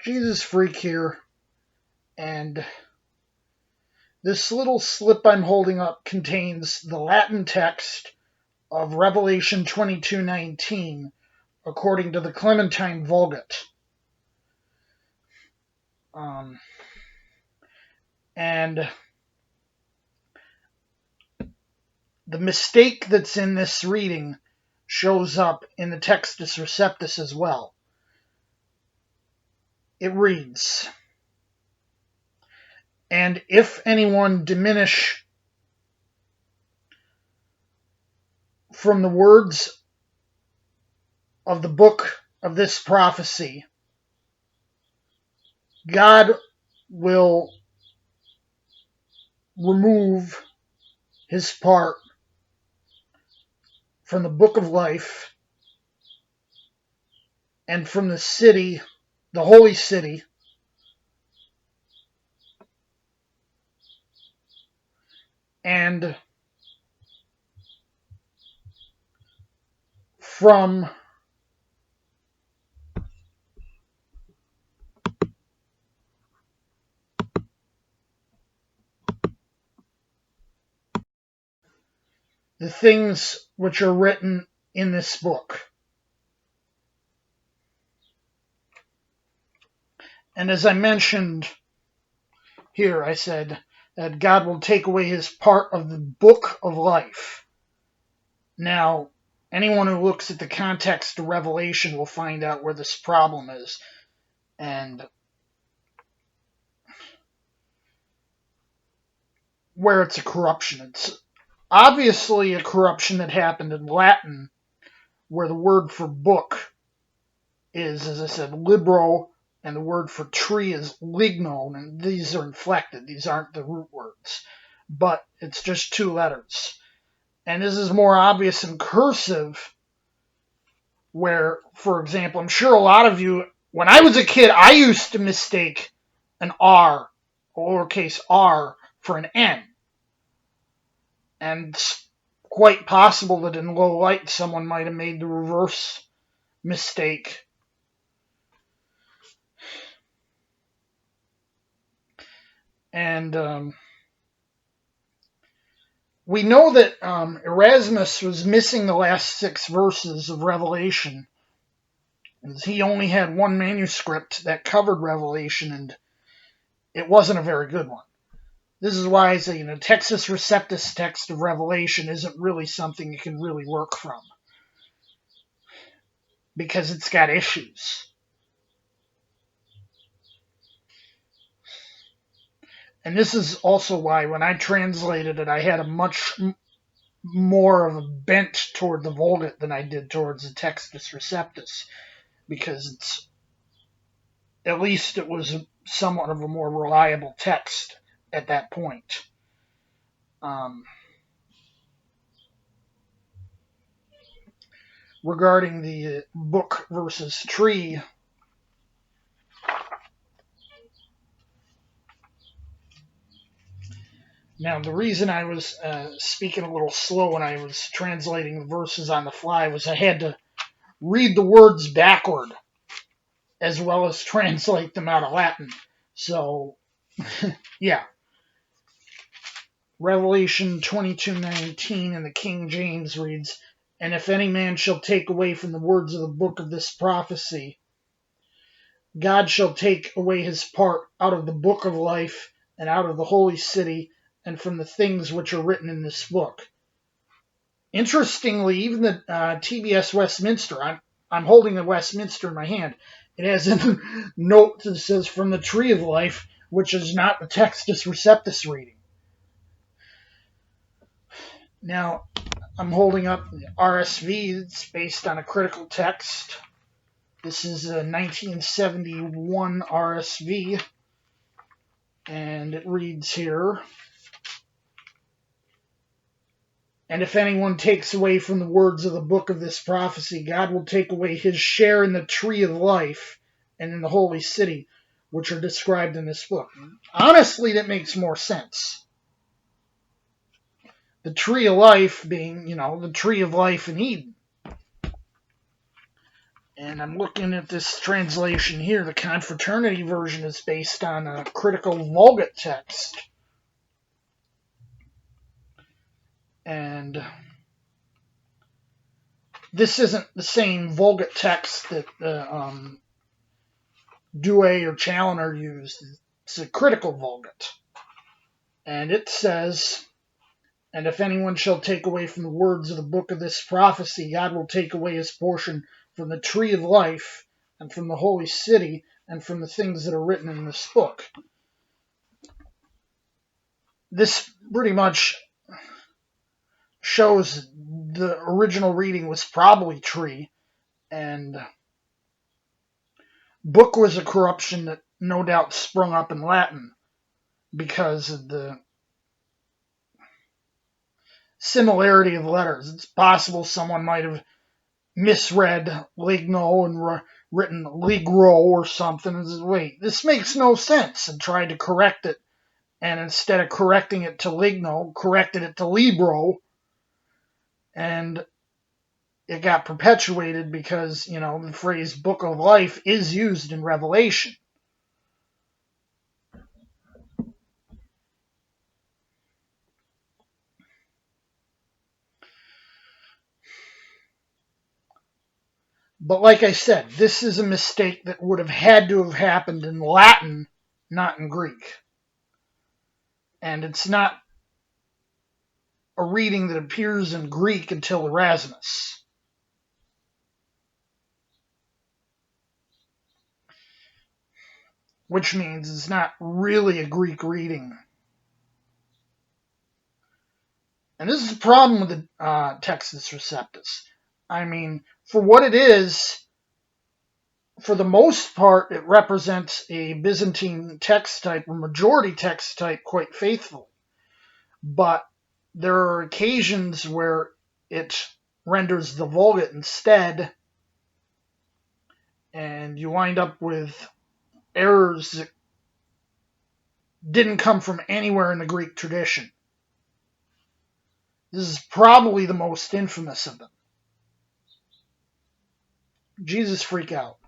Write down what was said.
Jesus freak here, and this little slip I'm holding up contains the Latin text of Revelation 22:19, according to the Clementine Vulgate. And the mistake that's in this reading shows up in the Textus Receptus as well. It reads, "And if anyone diminish from the words of the book of this prophecy, God will remove his part from the book of life and from the city, the holy city, and from the things which are written in this book." And as I mentioned here, I said that God will take away his part of the book of life. Now, anyone who looks at the context of Revelation will find out where this problem is. And where it's a corruption. It's obviously a corruption that happened in Latin, where the word for book is, as I said, LIBRO, and the word for tree is LIGNO, and these are inflected. These aren't the root words, but it's just two letters. And this is more obvious in cursive, where, for example, I'm sure a lot of you, when I was a kid, I used to mistake an R, a lowercase r, for an N. And it's quite possible that in low light someone might have made the reverse mistake. And we know that Erasmus was missing the last 6 verses of Revelation, as he only had one manuscript that covered Revelation, and it wasn't a very good one. This is why I say, Textus Receptus text of Revelation isn't really something you can really work from, because it's got issues. And this is also why when I translated it, I had a much more of a bent toward the Vulgate than I did towards the Textus Receptus, because at least it was somewhat of a more reliable text at that point. Regarding the book versus tree, now the reason I was speaking a little slow when I was translating the verses on the fly was I had to read the words backward as well as translate them out of Latin. So, yeah. Revelation 22:19 in the King James reads, "And if any man shall take away from the words of the book of this prophecy, God shall take away his part out of the book of life and out of the holy city and from the things which are written in this book." Interestingly, even the TBS Westminster, I'm holding the Westminster in my hand, it has a note that says "from the tree of life," which is not the Textus Receptus reading. Now, I'm holding up the RSV. It's based on a critical text. This is a 1971 RSV, and it reads here, "And if anyone takes away from the words of the book of this prophecy, God will take away his share in the tree of life and in the holy city, which are described in this book." Honestly, that makes more sense. The tree of life being, the tree of life in Eden. And I'm looking at this translation here. The Confraternity version is based on a critical Vulgate text. And this isn't the same Vulgate text that Douay or Challoner used. It's a critical Vulgate. And it says, "And if anyone shall take away from the words of the book of this prophecy, God will take away his portion from the tree of life, and from the holy city, and from the things that are written in this book." This pretty much shows the original reading was probably tree, and book was a corruption that no doubt sprung up in Latin because of the similarity of letters. It's possible someone might have misread LIGNO and written LIBRO or something and said, "Wait, this makes no sense," and tried to correct it. And instead of correcting it to LIGNO, corrected it to LIBRO, and it got perpetuated because, the phrase book of life is used in Revelation. But like I said, this is a mistake that would have had to have happened in Latin, not in Greek. And it's not a reading that appears in Greek until Erasmus. Which means it's not really a Greek reading. And this is the problem with the Textus Receptus. I mean, for what it is, for the most part, it represents a Byzantine text type or majority text type quite faithfully. But there are occasions where it renders the Vulgate instead, and you wind up with errors that didn't come from anywhere in the Greek tradition. This is probably the most infamous of them. Jesus freak out.